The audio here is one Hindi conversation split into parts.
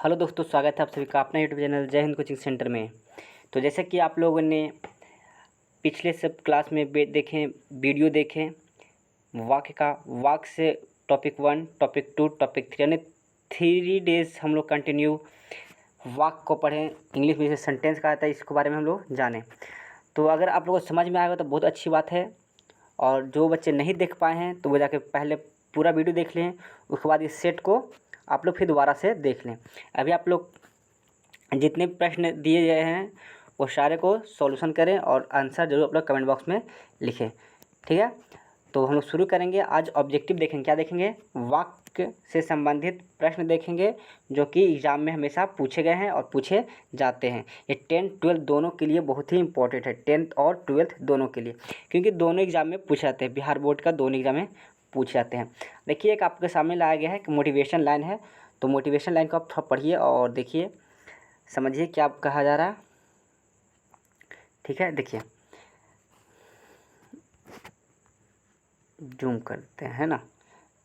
हेलो दोस्तों, स्वागत है आप सभी का अपना यूट्यूब चैनल जय हिंद कोचिंग सेंटर में। तो जैसे कि आप लोगों ने पिछले सब क्लास में वीडियो देखें वाक्य से टॉपिक 1, टॉपिक 2, टॉपिक 3 यानी 3 डेज़ हम लोग कंटिन्यू वाक्य को पढ़ें। इंग्लिश में जैसे सेंटेंस का आता है, इसके बारे में हम लोग जानें। तो अगर आप लोगों को समझ में आएगा तो बहुत अच्छी बात है, और जो बच्चे नहीं देख पाए हैं तो वो जाके पहले पूरा वीडियो देख लें। उसके बाद इस सेट को आप लोग फिर दोबारा से देख लें। अभी आप लोग जितने प्रश्न दिए गए हैं वो सारे को सॉल्यूशन करें और आंसर जरूर आप लोग कमेंट बॉक्स में लिखें, ठीक है। तो हम लोग शुरू करेंगे। आज ऑब्जेक्टिव देखेंगे, क्या देखेंगे? वाक्य से संबंधित प्रश्न देखेंगे जो कि एग्ज़ाम में हमेशा पूछे गए हैं और पूछे जाते हैं। ये 10th 12th दोनों के लिए बहुत ही इंपॉर्टेंट है, 10th और 12th दोनों के लिए, क्योंकि दोनों एग्ज़ाम में पूछे जाते हैं। बिहार बोर्ड का दोनों एग्ज़ाम में पूछे जाते हैं। देखिए, एक आपके सामने लाया गया है कि मोटिवेशन लाइन है, तो मोटिवेशन लाइन को आप थोड़ा पढ़िए और देखिए, समझिए क्या कहा जा रहा है, ठीक है। देखिए, जूम करते हैं ना,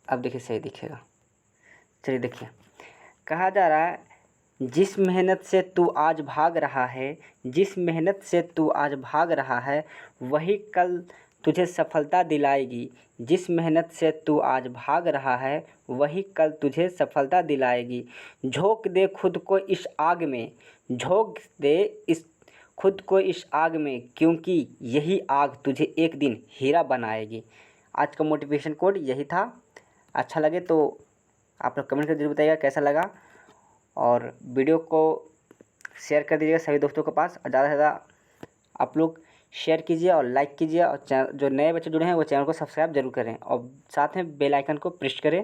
अब देखिए सही दिखेगा। चलिए देखिए, कहा जा रहा है, जिस मेहनत से तू आज भाग रहा है, जिस मेहनत से तू आज भाग रहा है वही कल तुझे सफलता दिलाएगी। जिस मेहनत से तू आज भाग रहा है वही कल तुझे सफलता दिलाएगी। झोंक दे खुद को इस आग में, झोंक दे इस खुद को इस आग में, क्योंकि यही आग तुझे एक दिन हीरा बनाएगी। आज का मोटिवेशन कोड यही था। अच्छा लगे तो आप लोग कमेंट करके जरूर बताइएगा कैसा लगा, और वीडियो को शेयर कर दीजिएगा सभी दोस्तों के पास। और ज़्यादा से ज़्यादा आप लोग शेयर कीजिए और लाइक कीजिए, और जो नए बच्चे जुड़े हैं वो चैनल को सब्सक्राइब जरूर करें, और साथ में बेल आइकन को प्रेस करें।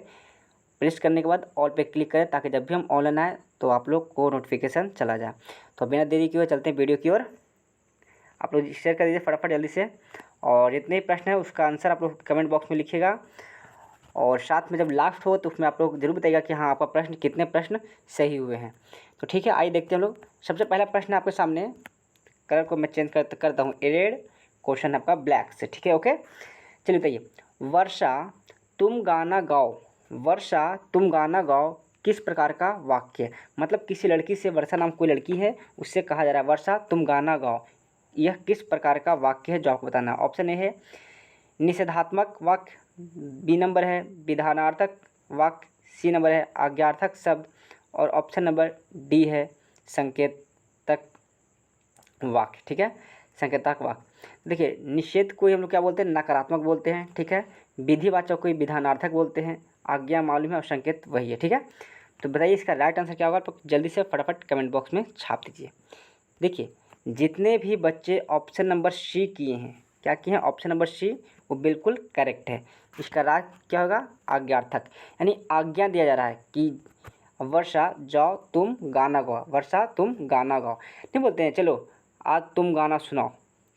प्रेस करने के बाद ऑल पे क्लिक करें, ताकि जब भी हम ऑनलाइन आए तो आप लोग को नोटिफिकेशन चला जाए। तो बिना देरी किए चलते हैं वीडियो की ओर। आप लोग शेयर कर दीजिए फटाफट जल्दी से, और जितने प्रश्न है उसका आंसर आप लोग कमेंट बॉक्स में लिखिएगा, और साथ में जब लास्ट हो तो उसमें आप लोग जरूर बताइएगा कि हाँ, आपका प्रश्न कितने प्रश्न सही हुए हैं। तो ठीक है, आइए देखते हैं हम लोग। सबसे पहला प्रश्न आपके सामने, कलर को मैं चेंज करता हूँ, रेड, क्वेश्चन है आपका ब्लैक से, ठीक है, ओके। चलिए बताइए, वर्षा तुम गाना गाओ, वर्षा तुम गाना गाओ किस प्रकार का वाक्य है? मतलब किसी लड़की से, वर्षा नाम कोई लड़की है, उससे कहा जा रहा है वर्षा तुम गाना गाओ, यह किस प्रकार का वाक्य है जो आपको बताना है। ऑप्शन ए है निषेधात्मक वाक्य, बी नंबर है विधानार्थक वाक्य, सी नंबर है आज्ञार्थक शब्द, और ऑप्शन नंबर डी है संकेतक वाक्य, ठीक है, संकेतक वाक्य। देखिए, निषेध को हम लोग क्या बोलते हैं? नकारात्मक बोलते हैं, ठीक है। विधिवाचक को विधानार्थक बोलते हैं, आज्ञा मालूम है और संकेत वही है, ठीक है। तो बताइए इसका राइट आंसर क्या होगा? तो जल्दी से फटाफट कमेंट बॉक्स में छाप दीजिए। देखिए, जितने भी बच्चे ऑप्शन नंबर सी किए हैं, क्या किए हैं? ऑप्शन नंबर सी, वो बिल्कुल करेक्ट है। इसका राइट क्या होगा? आज्ञार्थक, यानी आज्ञा दिया जा रहा है कि वर्षा जाओ तुम गाना गाओ, वर्षा तुम गाना गाओ। नहीं बोलते हैं चलो आज तुम गाना सुनाओ,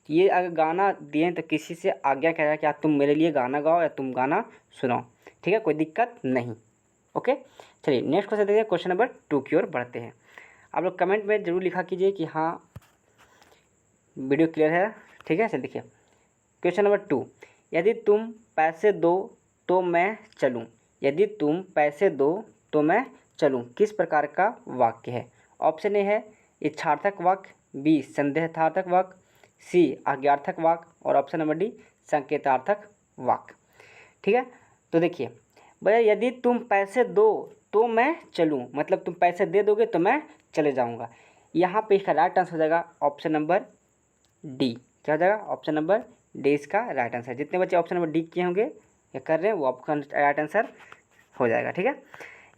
ये अगर गाना दिए तो किसी से आज्ञा कह रहा है कि आज तुम मेरे लिए गाना गाओ या तुम गाना सुनाओ, ठीक है, कोई दिक्कत नहीं, ओके। चलिए नेक्स्ट क्वेश्चन देखिए, क्वेश्चन नंबर 2 की ओर बढ़ते हैं। आप लोग कमेंट में ज़रूर लिखा कीजिए कि हाँ वीडियो क्लियर है, ठीक है। चलिए देखिए, क्वेश्चन नंबर 2, यदि तुम पैसे दो तो मैं चलूँ, यदि तुम पैसे दो तो मैं चलूँ किस प्रकार का वाक्य है? ऑप्शन ए है इच्छार्थक वाक्य, बी संदेहार्थक वाक्य, सी आज्ञार्थक वाक्य, और ऑप्शन नंबर डी संकेतार्थक वाक्य, ठीक है। तो देखिए भैया, यदि तुम पैसे दो तो मैं चलूँ, मतलब तुम पैसे दे दोगे तो मैं चले जाऊँगा। यहाँ पे इसका राइट आंसर हो जाएगा ऑप्शन नंबर डी। क्या हो जाएगा? ऑप्शन नंबर डी इसका राइट आंसर। जितने बच्चे ऑप्शन नंबर डी किए होंगे या कर रहे हैं वो आपका राइट आंसर हो जाएगा, ठीक है।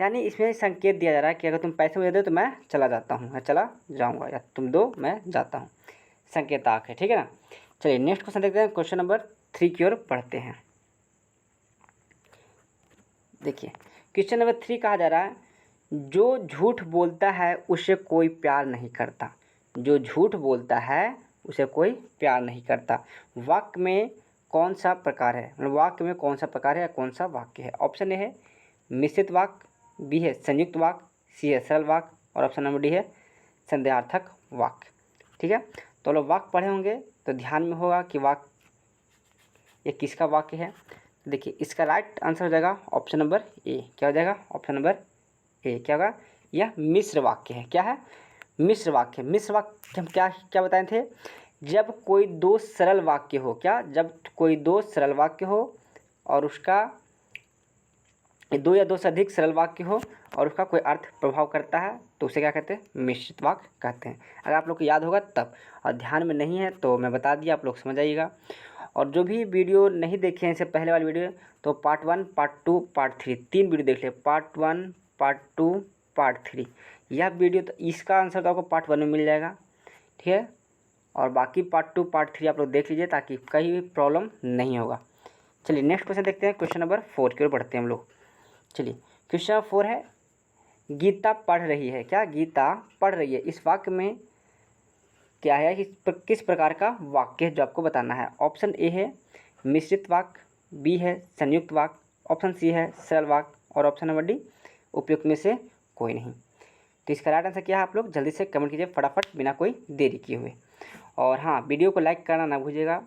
यानी इसमें संकेत दिया जा रहा है कि अगर तुम पैसे मुझे दो तो मैं चला जाता हूँ, मैं चला जाऊँगा, या तुम दो मैं जाता हूँ, संकेतार्थ है, ठीक है ना। चलिए नेक्स्ट क्वेश्चन देखते हैं, क्वेश्चन नंबर 3 की ओर पढ़ते हैं। देखिए, क्वेश्चन नंबर 3 कहा जा रहा है, जो झूठ बोलता है उसे कोई प्यार नहीं करता, जो झूठ बोलता है उसे कोई प्यार नहीं करता। वाक्य में कौन सा प्रकार है? मतलब वाक्य में कौन सा प्रकार है या कौन सा वाक्य है? ऑप्शन ए है मिश्रित वाक्य, बी है संयुक्त वाक्य, सी है सरल वाक्य, और ऑप्शन नंबर डी है संदेहार्थक वाक्य, ठीक है। तो लोग वाक्य पढ़े होंगे तो ध्यान में होगा कि वाक्य ये किसका वाक्य है। देखिए, इसका राइट आंसर हो जाएगा ऑप्शन नंबर ए। क्या हो जाएगा? ऑप्शन नंबर ए क्या होगा? यह मिश्र वाक्य है। क्या है? मिश्र वाक्य। मिश्र वाक्य हम क्या क्या बताए थे? जब कोई दो सरल वाक्य हो, क्या? जब कोई दो सरल वाक्य हो और उसका दो या दो से अधिक सरल वाक्य हो और उसका कोई अर्थ प्रभाव करता है तो उसे क्या कहते हैं? मिश्रित वाक्य कहते हैं। अगर आप लोग को याद होगा तब, और ध्यान में नहीं है तो मैं बता दिया, आप लोग समझ आइएगा। और जो भी वीडियो नहीं देखे हैं इससे पहले वाली वीडियो, तो पार्ट 1, पार्ट 2, पार्ट 3 3 वीडियो देख ले। Part 1, part 2, part 3। यह वीडियो तो इसका आंसर तो आपको पार्ट 1 में मिल जाएगा, ठीक है। और बाकी पार्ट 2, पार्ट 3 आप लोग देख लीजिए ताकि कहीं भी प्रॉब्लम नहीं होगा। चलिए नेक्स्ट क्वेश्चन देखते हैं। क्वेश्चन नंबर 4 की ओर बढ़ते हैं हम लोग। चलिए क्वेश्चन नंबर 4 है, गीता पढ़ रही है। क्या? गीता पढ़ रही है। इस वाक्य में क्या है कि किस प्रकार का वाक्य है जो आपको बताना है। ऑप्शन ए है मिश्रित वाक्य, बी है संयुक्त वाक्य, ऑप्शन सी है सरल वाक्य और ऑप्शन नंबर डी उपयुक्त में से कोई नहीं। तो इसका राइट आंसर क्या है? आप लोग जल्दी से कमेंट कीजिए फटाफट, बिना कोई देरी किए हुए। और हाँ, वीडियो को लाइक करना ना भूलिएगा।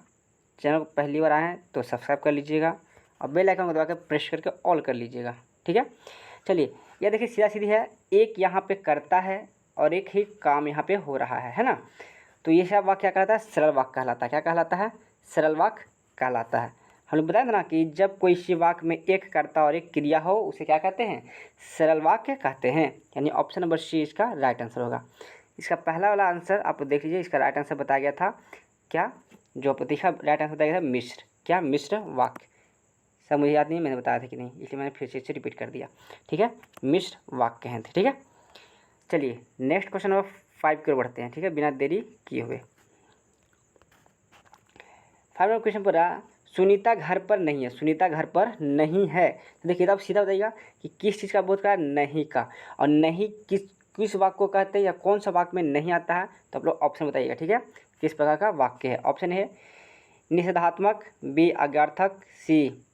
चैनल को पहली बार आए हैं तो सब्सक्राइब कर लीजिएगा और बेल आइकन को दबा कर प्रेस करके ऑल कर लीजिएगा, ठीक है। चलिए यह देखिए सीधा सीधी है, एक यहाँ पे करता है और एक ही काम यहाँ पे हो रहा है ना। तो ये सब वाक्य क्या कहलाता है? सरल वाक्य कहलाता है। क्या कहलाता है? सरल वाक्य कहलाता है। हम लोग बताए थे ना कि जब कोई इसी वाक्य में एक कर्ता और एक क्रिया हो उसे क्या कहते हैं? सरल वाक्य कहते हैं। यानी ऑप्शन नंबर सी इसका राइट आंसर होगा। इसका पहला वाला आंसर आप देख लीजिए, इसका राइट आंसर बताया गया था क्या? जो प्रतीक्षा राइट आंसर बताया गया था मिश्र। क्या? मिश्र वाक्य। सब मुझे याद नहीं, मैंने बताया था कि नहीं, इसलिए मैंने फिर से इसे रिपीट कर दिया, ठीक है। मिश्र वाक्य हैं, ठीक है। चलिए नेक्स्ट क्वेश्चन नंबर 5 की ओर बढ़ते हैं, ठीक है, बिना देरी किए हुए। 5 नंबर क्वेश्चन पर सुनीता घर पर नहीं है। सुनीता घर पर नहीं है। तो देखिए आप सीधा बताइएगा कि किस चीज़ का बोध करा? नहीं का। और नहीं किस वाक्य को कहते हैं या कौन सा वाक्य में नहीं आता है, तो आप लोग ऑप्शन बताइएगा, ठीक है। किस प्रकार का वाक्य है? ऑप्शन है निषेधात्मक, बी आज्ञार्थक, सी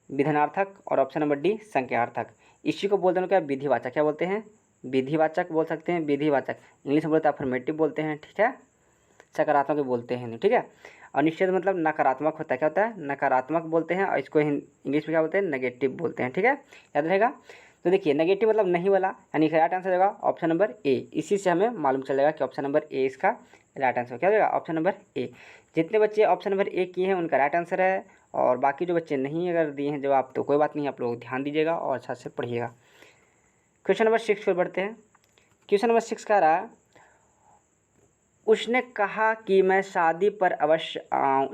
विधानार्थक और ऑप्शन नंबर डी संज्ञार्थक। इसी को बोलते हैं क्या? विधिवाचक। क्या बोलते हैं? विधिवाचक बोल सकते हैं, विधिवाचक। इंग्लिश में बोलते हैं अफर्मेटिव बोलते हैं, ठीक है। सकारात्मक भी बोलते हैं, ठीक है। और निषेध मतलब नकारात्मक होता है। क्या होता है? नकारात्मक बोलते हैं। और इसको इंग्लिश में क्या बोलते हैं? नेगेटिव बोलते हैं, ठीक है, याद रहेगा। तो देखिए नेगेटिव मतलब नहीं वाला, यानी राइट आंसर होगा ऑप्शन नंबर ए। इसी से हमें मालूम चलेगा कि ऑप्शन नंबर ए इसका राइट आंसर क्या होगा? Option number A. जितने बच्चे ऑप्शन नंबर ए किए हैं उनका राइट आंसर है, और बाकी जो बच्चे नहीं अगर दिए हैं जवाब तो कोई बात नहीं, आप लोग ध्यान दीजिएगा और अच्छा से पढ़िएगा। क्वेश्चन नंबर 6 पर बढ़ते हैं। क्वेश्चन नंबर 6 का रहा, उसने कहा कि मैं शादी पर अवश्य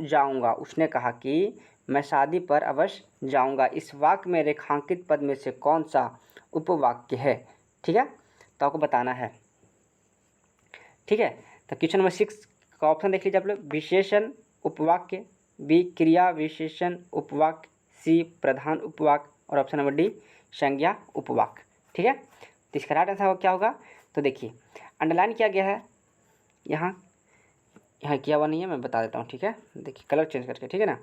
जाऊंगा। उसने कहा कि मैं शादी पर अवश्य जाऊंगा। इस वाक्य में रेखांकित पद में से कौन सा उपवाक्य है? ठीक है, तो आपको बताना है, ठीक है। तो क्वेश्चन नंबर 6 का ऑप्शन देख लीजिए आप लोग। विशेषण उपवाक्य, बी क्रिया विशेषण उपवाक्य, सी प्रधान उपवाक्य और ऑप्शन नंबर डी संज्ञा उपवाक्य, ठीक है। तो इसका राइट आंसर क्या होगा? तो देखिए अंडरलाइन किया गया है, यहाँ किया हुआ नहीं है, मैं बता देता हूँ, ठीक है। देखिए कलर चेंज करके, ठीक है ना।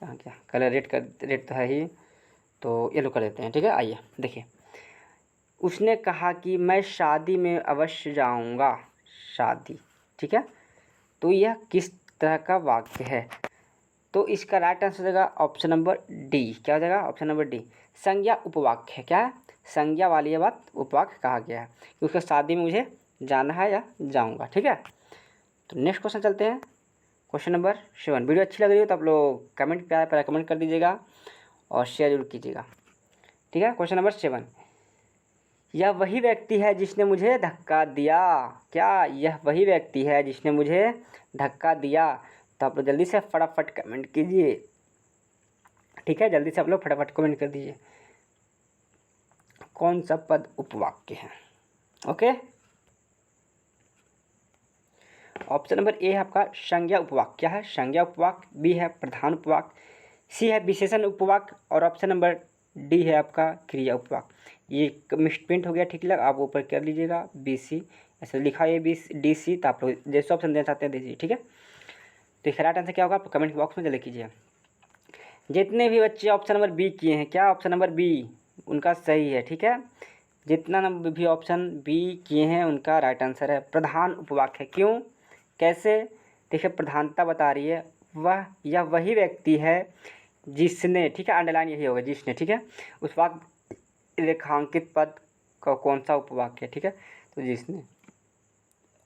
यहाँ क्या कलर रेड तो है ही, तो येलो कर देते हैं, ठीक है। आइए देखिए, उसने कहा कि मैं शादी में अवश्य जाऊंगा। शादी, ठीक है। तो यह किस तरह का वाक्य है? तो इसका राइट आंसर हो जाएगा ऑप्शन नंबर डी। क्या हो जाएगा? ऑप्शन नंबर डी संज्ञा उपवाक्य है। क्या है? संज्ञा वाली ये बात उपवाक्य कहा गया है कि उसका शादी में मुझे जाना है या जाऊंगा, ठीक है। तो नेक्स्ट क्वेश्चन चलते हैं, क्वेश्चन नंबर 7। वीडियो अच्छी लग रही हो तो आप लोग कमेंट प्यार पर कमेंट कर दीजिएगा और शेयर जरूर कीजिएगा, ठीक है। क्वेश्चन नंबर 7, यह वही व्यक्ति है जिसने मुझे धक्का दिया। क्या यह वही व्यक्ति है जिसने मुझे धक्का दिया? तो आप लोग जल्दी से फटाफट कमेंट कीजिए, ठीक है। जल्दी से आप लोग फटाफट कमेंट कर दीजिए कौन सा पद उपवाक्य है। ओके, ऑप्शन नंबर ए है आपका संज्ञा उपवाक्य। क्या है? संज्ञा उपवाक्य। बी है प्रधान उपवाक्य, सी है विशेषण उपवाक्य और ऑप्शन नंबर डी है आपका क्रिया उपवाक्य। ये मिसप्रिंट हो गया, ठीक लगा, आप ऊपर कर लीजिएगा बी सी, ऐसे लिखा है बी डी सी, तो आप लोग जैसे ऑप्शन देना चाहते हैं दीजिए, ठीक है। तो इसका राइट आंसर क्या होगा? आप कमेंट बॉक्स में जल्दी कीजिए। जितने भी बच्चे ऑप्शन नंबर बी किए हैं, क्या ऑप्शन नंबर बी उनका सही है, ठीक है। जितना नंबर भी ऑप्शन बी किए हैं उनका राइट आंसर है प्रधान उपवाक्य है। क्यों, कैसे? देखिए प्रधानता बता रही है, यह वही व्यक्ति है जिसने, ठीक है, अंडरलाइन यही होगा जिसने, ठीक है, उस वाक्य रेखांकित पद का कौन सा उपवाक्य है, ठीक है। तो जिसने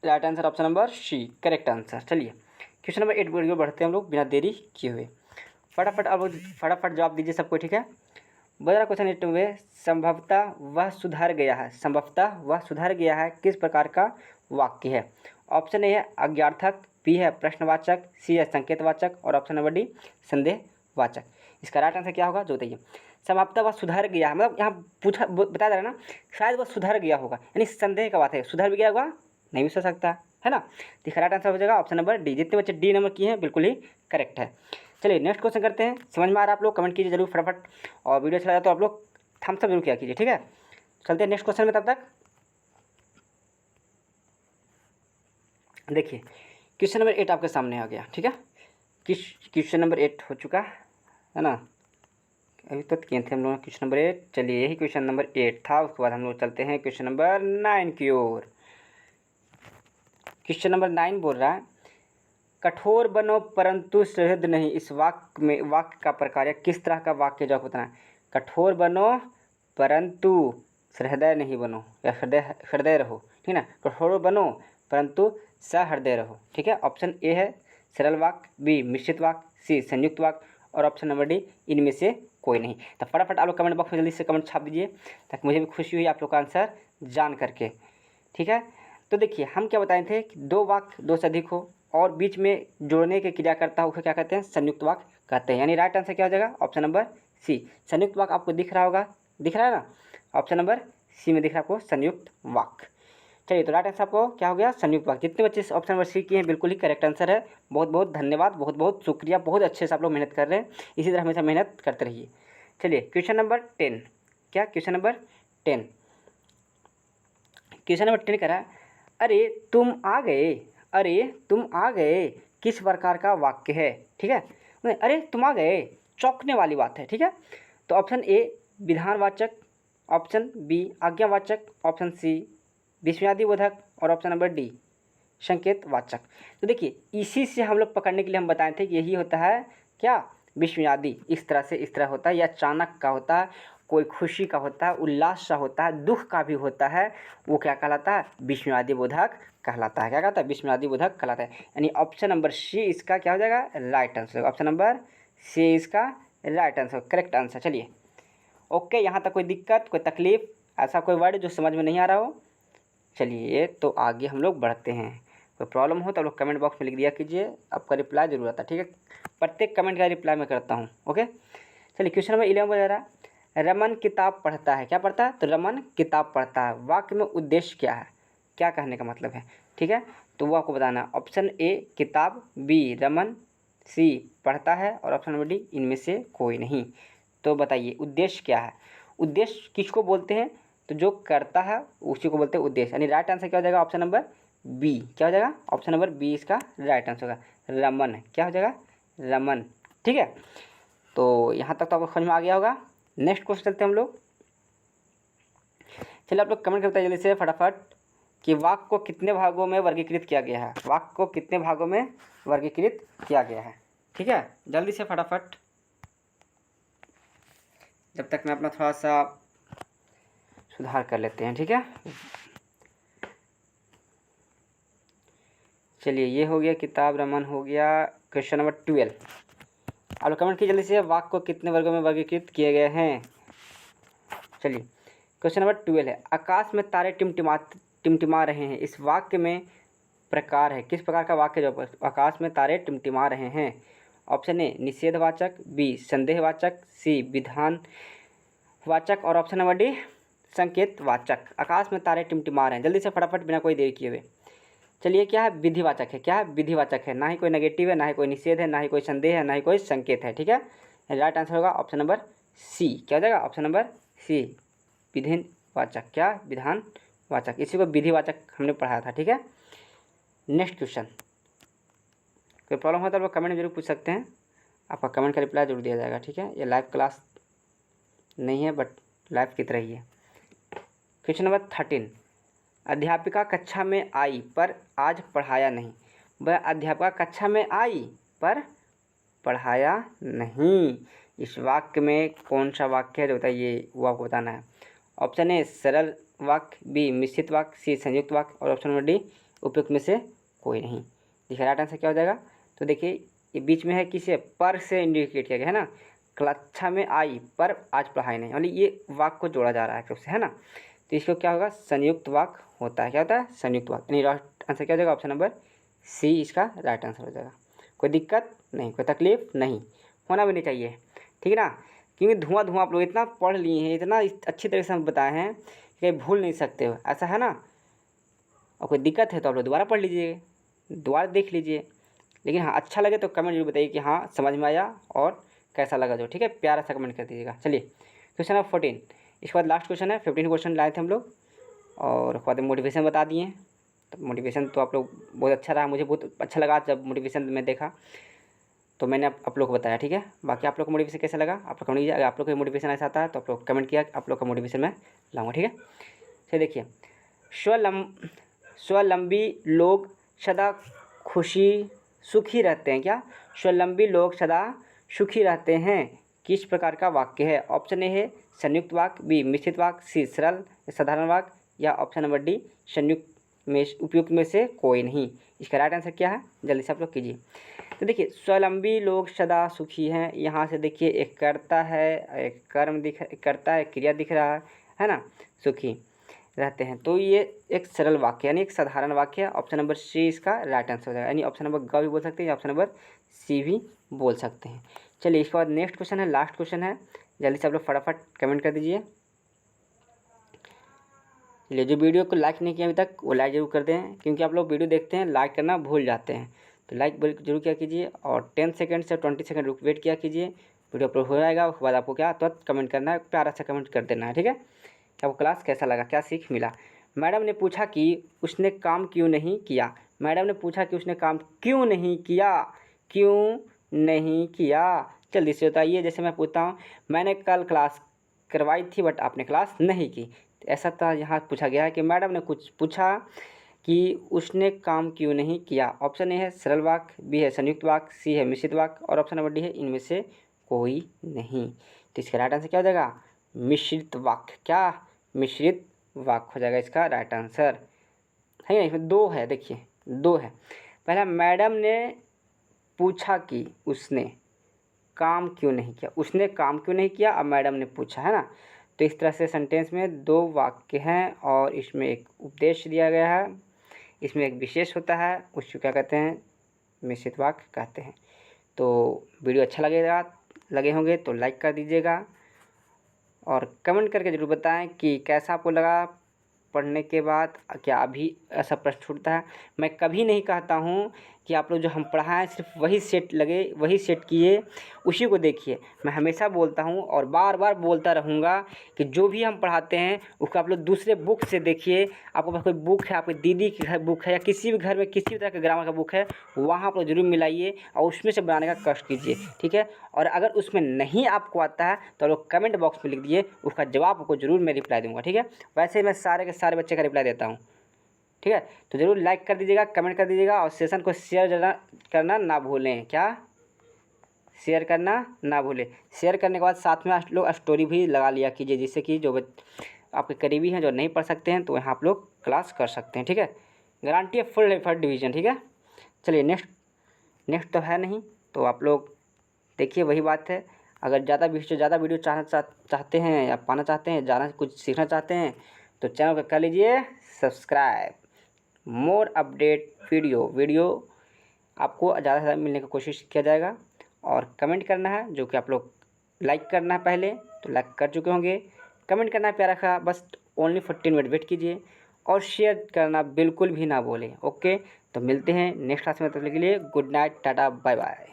right answer option number C, correct answer. चलिए क्वेश्चन नंबर 8 वीडियो बढ़ते हैं हम लोग बिना देरी किए हुए। फटाफट जवाब दीजिए सबको, ठीक है। बड़ा क्वेश्चन 8 में संभवतः वह सुधर गया है, संभवतः वह सुधर गया है किस प्रकार का वाक्य है। ऑप्शन ए है अज्ञार्थक, बी है प्रश्नवाचक, सी है संकेतवाचक और ऑप्शन नंबर डी संदेहवाचक। इसका राइट आंसर क्या होगा जो बताइए। संभवतः वह सुधर गया, मतलब यहाँ पूछा बताया जा रहा है ना, शायद वह सुधर गया होगा, यानी संदेह का बात है। सुधर भी गया होगा, नहीं भी हो सकता है ना। तो इसका राइट आंसर हो जाएगा ऑप्शन नंबर डी। जितने बच्चे डी नंबर किए हैं बिल्कुल ही करेक्ट है। चलिए नेक्स्ट क्वेश्चन करते हैं। समझ में आ रहा है आप लोग कमेंट कीजिए जरूर फटाफट, और वीडियो अच्छा लगा तो आप लोग थम्स अप जरूर किया कीजिए, ठीक है। चलते हैं नेक्स्ट क्वेश्चन में। तब तक देखिए क्वेश्चन नंबर 8 आपके सामने आ गया, ठीक है। क्वेश्चन नंबर 8 हो चुका है ना, अभी तक किए थे हम लोग क्वेश्चन नंबर 8। चलिए यही क्वेश्चन नंबर 8 था, उसके बाद हम लोग चलते हैं क्वेश्चन नंबर 9 की ओर। क्वेश्चन नंबर 9 बोल रहा है कठोर बनो परंतु सहृद नहीं। इस वाक्य में वाक्य का प्रकार या किस तरह का वाक्य जवाब होता है। कठोर बनो परंतु सहृदय नहीं बनो, या हृदय रहो, ठीक है ना। कठोर बनो परंतु सहृदय रहो, ठीक है। ऑप्शन ए है सरल वाक्य, बी मिश्रित वाक्य, सी संयुक्त वाक्य और ऑप्शन नंबर डी इनमें से कोई नहीं। तो फटाफट आप लोग कमेंट बॉक्स में जल्दी से कमेंट छाप दीजिए ताकि मुझे भी खुशी हुई आप लोग का आंसर जान करके, ठीक है। तो देखिए हम क्या बताए थे कि दो वाक्य दो से अधिक हो और बीच में जोड़ने के क्रिया करता हो, उसे क्या कहते हैं, संयुक्त वाक्य कहते हैं। यानी राइट आंसर क्या हो जाएगा ऑप्शन नंबर सी। संयुक्त वाक्य आपको दिख रहा होगा, दिख रहा है ना, ऑप्शन नंबर सी में दिख रहा है आपको संयुक्त वाक्य। चलिए तो राइट आंसर आपको क्या हो गया, संयुक्त वाक्य। जितने बच्चे ऑप्शन नंबर सी किए हैं बिल्कुल ही करेक्ट आंसर है। बहुत बहुत धन्यवाद, बहुत बहुत शुक्रिया, बहुत अच्छे से आप लोग मेहनत कर रहे हैं, इसी तरह हमेशा मेहनत करते रहिए। चलिए क्वेश्चन नंबर 10, क्या क्वेश्चन नंबर 10, क्वेश्चन नंबर 10 कह रहा है अरे तुम आ गए, अरे तुम आ गए किस प्रकार का वाक्य है, ठीक है। अरे तुम आ गए चौंकने वाली बात है, ठीक है। तो ऑप्शन ए विधानवाचक, ऑप्शन बी आज्ञावाचक, ऑप्शन सी विस्मयादिबोधक और ऑप्शन नंबर डी संकेतवाचक। तो देखिए इसी से हम लोग पकड़ने के लिए हम बताए थे कि यही होता है क्या, विस्मयादि। इस तरह से इस तरह होता है, या अचानक का होता है, कोई खुशी का होता है, उल्लास सा होता है, दुख का भी होता है, वो क्या कहलाता है, विस्मयादिबोधक कहलाता है। क्या कहता है, विस्मयादिबोधक कहलाता है। यानी ऑप्शन नंबर सी इसका क्या हो जाएगा, right answer. Option number C इसका राइट आंसर, करेक्ट आंसर। चलिए ओके, यहाँ तक कोई दिक्कत कोई तकलीफ, ऐसा कोई वर्ड जो समझ में नहीं आ रहा हो। चलिए तो आगे हम लोग बढ़ते हैं। कोई प्रॉब्लम हो तो आप लोग कमेंट बॉक्स में लिख दिया कीजिए, आपका रिप्लाई जरूर आता है, ठीक है। प्रत्येक कमेंट का रिप्लाई मैं करता हूँ, ओके। चलिए क्वेश्चन नंबर 11 बता रहा है रमन किताब पढ़ता है, क्या पढ़ता है, तो रमन किताब पढ़ता है। वाक्य में उद्देश्य क्या है, क्या कहने का मतलब है, ठीक है। तो वो आपको बताना है। ऑप्शन ए किताब, बी रमन, सी पढ़ता है और ऑप्शन नंबर डी इनमें से कोई नहीं। तो बताइए उद्देश्य क्या है। उद्देश्य किसको बोलते हैं, तो जो करता है उसी को बोलते हैं उद्देश्य। यानी राइट आंसर क्या हो जाएगा, ऑप्शन नंबर बी। क्या हो जाएगा, ऑप्शन नंबर बी इसका राइट आंसर होगा, रमन। क्या हो जाएगा, रमन, ठीक है। तो यहाँ तक तो आपको समझ में आ गया होगा। नेक्स्ट क्वेश्चन चलते हैं हम लोग। चलिए आप लोग कमेंट करते हैं जल्दी से फटाफट कि वाक्य को कितने भागों में वर्गीकृत किया गया है, वाक्य को कितने भागों में वर्गीकृत किया गया है, ठीक है। जल्दी से फटाफट, जब तक मैं अपना थोड़ा सा सुधार कर लेते हैं, ठीक है। चलिए ये हो गया किताब, रमन हो गया। क्वेश्चन नंबर 12 आप लोग कमेंट कीजिए जल्दी से, वाक्य को कितने वर्गों में वर्गीकृत किए गए हैं। चलिए क्वेश्चन नंबर 12 है आकाश में तारे टिमटिमा रहे हैं। इस वाक्य में प्रकार है, किस प्रकार का वाक्य जो आकाश में तारे टिमटिमा रहे हैं। ऑप्शन ए निषेधवाचक, बी संदेहवाचक, सी विधानवाचक और ऑप्शन नंबर डी संकेतवाचक। आकाश में तारे टिमटिमा रहे हैं, जल्दी से फटाफट बिना कोई देरी किए हुए। चलिए क्या है, विधिवाचक है, क्या है, विधिवाचक है। ना ही कोई नेगेटिव है, ना ही कोई निषेध है, ना ही कोई संदेह है, ना ही कोई संकेत है, ठीक है। राइट आंसर होगा ऑप्शन नंबर सी। क्या हो जाएगा, ऑप्शन नंबर सी विधिवाचक, क्या विधानवाचक, इसी को विधिवाचक हमने पढ़ाया था, ठीक है। नेक्स्ट क्वेश्चन, कोई प्रॉब्लम हो तो आप कमेंट में जरूर पूछ सकते हैं, आपका कमेंट का रिप्लाई जरूर दिया जाएगा, ठीक है। ये लाइव क्लास नहीं है बट लाइव की तरह ही है। क्वेश्चन नंबर 13 अध्यापिका कक्षा में आई पर आज पढ़ाया नहीं। वह अध्यापिका कक्षा में आई पर पढ़ाया नहीं। इस वाक्य में कौन सा वाक्य है जो बताइए, वो आपको बताना है। ऑप्शन ए सरल वाक्य, बी मिश्रित वाक्य, सी संयुक्त वाक्य और ऑप्शन नंबर डी उपयुक्त में से कोई नहीं। देखिए राइट आंसर क्या हो जाएगा। तो देखिए ये बीच में है किसे, पर से इंडिकेट किया गया है ना, कक्षा में आई पर आज पढ़ाई नहीं, यानी ये वाक्य को जोड़ा जा रहा है उससे, है ना। तो इसको क्या होगा, संयुक्त वाक्य होता है। क्या होता है, संयुक्त वाक्य। यानी राइट आंसर क्या हो जाएगा, ऑप्शन नंबर सी इसका राइट आंसर हो जाएगा। कोई दिक्कत नहीं, कोई तकलीफ नहीं, होना भी नहीं चाहिए, ठीक है ना। क्योंकि धुआं धुआं आप लोग इतना पढ़ लिए हैं, इतना अच्छी तरह से हम बताए हैं कि भूल नहीं सकते हो, ऐसा है ना। और कोई दिक्कत है तो आप लोग दोबारा पढ़ लीजिए, दोबारा देख लीजिए। लेकिन हाँ अच्छा लगे तो कमेंट जरूर बताइए कि हाँ समझ में आया और कैसा लगा जो, ठीक है, प्यारा सा कमेंट कर दीजिएगा। चलिए क्वेश्चन नंबर 14, इसके बाद लास्ट क्वेश्चन है। 15 क्वेश्चन लाए थे हम लोग और उसके बाद मोटिवेशन बता दिए। तो मोटिवेशन तो आप लोग बहुत अच्छा रहा, मुझे बहुत अच्छा लगा जब मोटिवेशन में देखा तो मैंने आप लोग को बताया, ठीक है। बाकी आप लोग को मोटिवेशन कैसा लगा आप लोग कमेंट कीजिए। अगर आप लोग को मोटिवेशन ऐसा आता है तो आप लोग कमेंट किया, आप लोग का मोटिवेशन मैं लाऊंगा, ठीक है। चलिए देखिए, स्वावलंबी लोग सदा सुखी रहते हैं। क्या, स्वावलंबी लोग सदा सुखी रहते हैं किस प्रकार का वाक्य है। ऑप्शन ए है संयुक्त वाक्य, बी मिश्रित वाक्य, सी सरल साधारण वाक्य या ऑप्शन नंबर डी संयुक्त में उपयुक्त में से कोई नहीं। इसका राइट आंसर क्या है, जल्दी से आप लोग कीजिए। तो देखिए स्वावलंबी लोग सदा सुखी हैं, यहाँ से देखिए एक कर्ता है, एक कर्म कर्ता है, क्रिया दिख रहा है ना, सुखी रहते हैं। तो ये एक सरल वाक्य यानी एक साधारण वाक्य है। ऑप्शन नंबर सी इसका राइट आंसर हो जाएगा, यानी ऑप्शन नंबर ग भी बोल सकते हैं या ऑप्शन नंबर सी भी बोल सकते हैं। चलिए इसके बाद नेक्स्ट क्वेश्चन है, लास्ट क्वेश्चन है, जल्दी से आप लोग फटाफट कमेंट कर दीजिए। चलिए जो वीडियो को लाइक नहीं किया अभी तक वो लाइक जरूर कर दें, क्योंकि आप लोग वीडियो देखते हैं लाइक करना भूल जाते हैं। तो लाइक जरूर किया कीजिए और 10 सेकंड से 20 सेकंड वेट किया कीजिए। वीडियो अपलोड हो जाएगा, उसके बाद आपको क्या तुरंत कमेंट करना है, प्यारा सा कमेंट कर देना है, ठीक है। आपको क्लास कैसा लगा, क्या सीख मिला। मैडम ने पूछा कि उसने काम क्यों नहीं किया। मैडम ने पूछा कि उसने काम क्यों नहीं किया, क्यों नहीं किया, जल्दी से बताइए। जैसे मैं पूछता हूँ मैंने कल क्लास करवाई थी बट आपने क्लास नहीं की, तो ऐसा था यहाँ पूछा गया है कि मैडम ने कुछ पूछा कि उसने काम क्यों नहीं किया। ऑप्शन ए है सरल वाक्य, बी है संयुक्त वाक्य, सी है मिश्रित वाक्य और ऑप्शन नंबर डी है इनमें से कोई नहीं। तो इसका राइट आंसर क्या हो जाएगा, मिश्रित वाक्य। क्या, मिश्रित वाक्य हो जाएगा इसका राइट आंसर, है ना। इसमें दो है, देखिए दो है। पहला मैडम ने पूछा कि उसने काम क्यों नहीं किया, उसने काम क्यों नहीं किया, अब मैडम ने पूछा, है ना। तो इस तरह से सेंटेंस में दो वाक्य हैं और इसमें एक उपदेश दिया गया है, इसमें एक विशेष होता है, उसको क्या कहते हैं, मिश्रित वाक्य कहते हैं। तो वीडियो अच्छा लगे होंगे तो लाइक कर दीजिएगा और कमेंट करके ज़रूर बताएं कि कैसा आपको लगा पढ़ने के बाद। क्या अभी ऐसा प्रश्न छूटता है, मैं कभी नहीं कहता हूँ कि आप लोग जो हम पढ़ाएं सिर्फ वही सेट लगे, वही सेट किए, उसी को देखिए। मैं हमेशा बोलता हूँ और बार बार बोलता रहूँगा कि जो भी हम पढ़ाते हैं उसको आप लोग दूसरे बुक से देखिए। आपके पास कोई बुक है, आपके दीदी के घर बुक है या किसी भी घर में किसी भी तरह का ग्रामर का बुक है, वहाँ आप लोग जरूर मिलाइए और उसमें से बनाने का कष्ट कीजिए, ठीक है। और अगर उसमें नहीं आपको आता है तो आप लोग कमेंट बॉक्स में लिख दीजिए, उसका जवाब आपको जरूर मैं रिप्लाई दूँगा, ठीक है। वैसे मैं सारे के सारे बच्चे का रिप्लाई देता हूँ, ठीक है। तो ज़रूर लाइक कर दीजिएगा, कमेंट कर दीजिएगा और सेशन को शेयर करना ना भूलें। क्या, शेयर करना ना भूलें। शेयर करने के बाद साथ में आप लोग स्टोरी भी लगा लिया कीजिए, जिससे कि जो आपके करीबी हैं जो नहीं पढ़ सकते हैं तो यहाँ आप लोग क्लास कर सकते हैं, ठीक है। गारंटी है फुल फर्स्ट डिवीज़न, ठीक है। चलिए नेक्स्ट तो है नहीं, तो आप लोग देखिए वही बात है। अगर ज़्यादा वीडियो चाहते हैं या पाना चाहते हैं, ज़्यादा कुछ सीखना चाहते हैं तो चैनल को कर लीजिए सब्सक्राइब। मोर अपडेट वीडियो आपको ज़्यादा से ज़्यादा मिलने की कोशिश किया जाएगा। और कमेंट करना है, जो कि आप लोग लाइक करना है, पहले तो लाइक कर चुके होंगे, कमेंट करना है प्यारा सा, बस ओनली 15 मिनट वेट कीजिए और शेयर करना बिल्कुल भी ना भूलें। ओके, तो मिलते हैं नेक्स्ट क्लास में, तब तक के लिए good night, tata, bye bye.